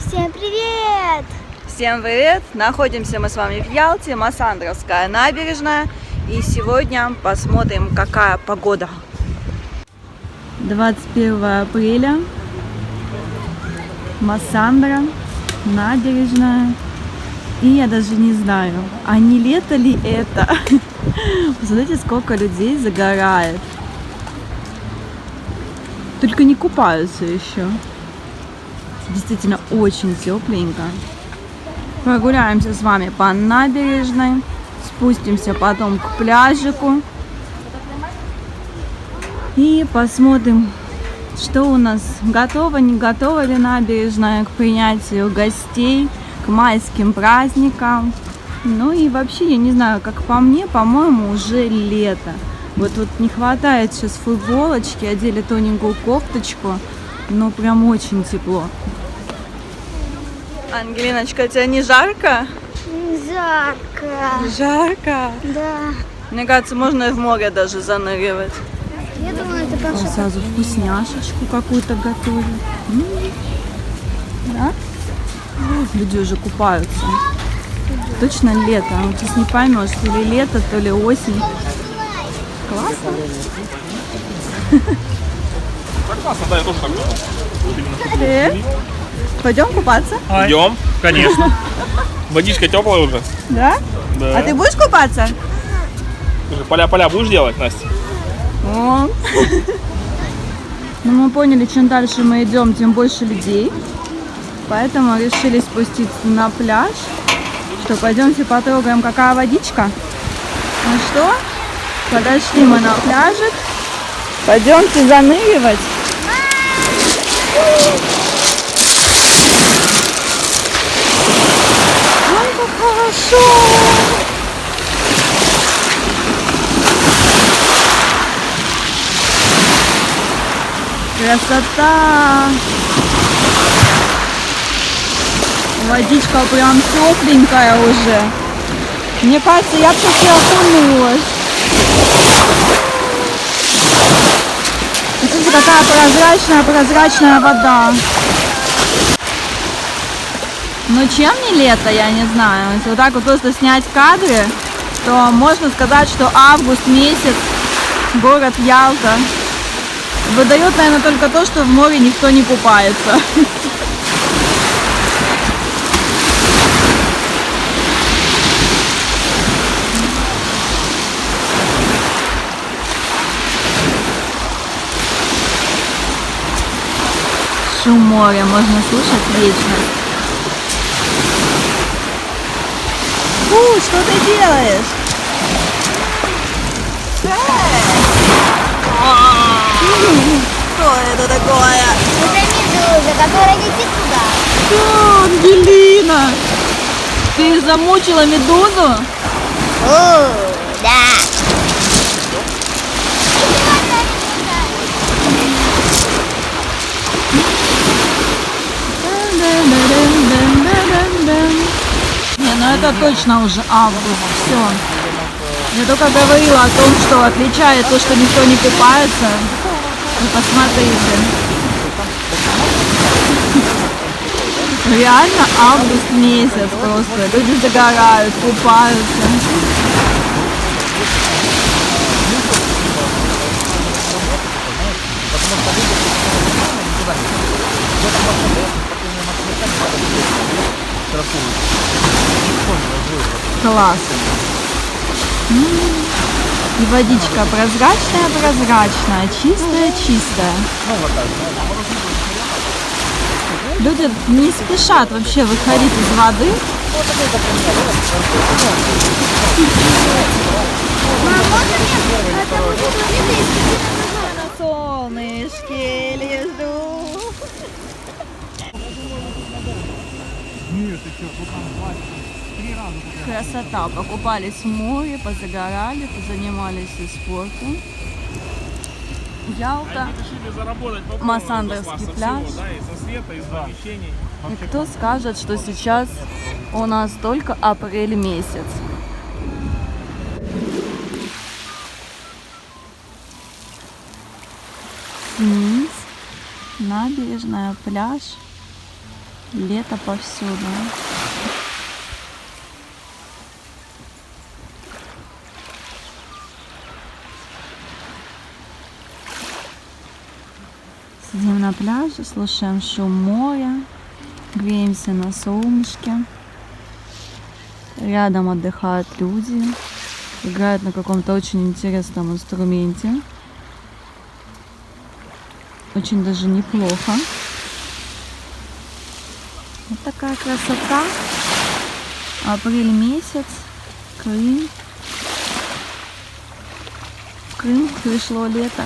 Всем привет! Всем привет! Находимся мы с вами в Ялте, Массандровская набережная. И сегодня посмотрим, какая погода. 21 апреля, Массандра, набережная. И я даже не знаю, а не лето ли это? Посмотрите, сколько людей загорает. Только не купаются еще. Действительно очень тепленько. Прогуляемся с вами по набережной. Спустимся потом к пляжику. И посмотрим, что у нас готово, не готова ли набережная к принятию гостей, к майским праздникам. Ну и вообще, я не знаю, как по мне, по-моему, уже лето. Вот не хватает сейчас футболочки, одели тоненькую кофточку, но прям очень тепло. Ангелиночка, тебе не жарко? Жарко. Жарко? Да. Мне кажется, можно и в море даже заныривать. Я думаю, это потому что... Сразу вкусняшечку какую-то готовят. Да? Люди уже купаются. Точно лето. Вот здесь не поймешь, то ли лето, то ли осень. Классно. Классно, да, я тоже так думаю. Пойдем купаться? Идем, конечно. Водичка теплая уже. Да? Да. А ты будешь купаться? Слушай, поля-поля будешь делать, Настя? О. Ну, мы поняли, чем дальше мы идем, тем больше людей. Поэтому решили спуститься на пляж. Что, пойдемте потрогаем, какая водичка. Ну что, подошли мы на пляжик. Пойдемте заныривать. Ой, как хорошо! Красота! Водичка прям тепленькая уже. Мне кажется, я бы сейчас окунулась. Смотрите, какая прозрачная вода. Но чем не лето, я не знаю. Если вот так вот просто снять кадры, то можно сказать, что август месяц, город Ялта. Выдает, наверное, только то, что в море никто не купается. Шум моря можно слушать вечно. Что ты делаешь? Что это такое? Это медуза, которая летит туда. Что, Ангелина? Ты замучила медузу? О, да. Не, ну это точно уже август, все. Я только говорила о том, что отличает то, что никто не купается. Вы посмотрите. Реально август месяц просто. Люди загорают, купаются. Класс. И водичка прозрачная, чистая. Люди не спешат вообще выходить из воды. Мам, можно мне это будет увидеть? На солнышке лежу. Красота. Покупались в море, позагорали, позанимались и спортом. Ялта, Массандровский пляж. И кто скажет, что сейчас у нас только апрель месяц. Вниз, набережная, пляж. Лето повсюду. Сидим на пляже, слушаем шум моря, греемся на солнышке. Рядом отдыхают люди, играют на каком-то очень интересном инструменте. Очень даже неплохо. Вот такая красота. Апрель месяц. Крым. В Крым пришло лето.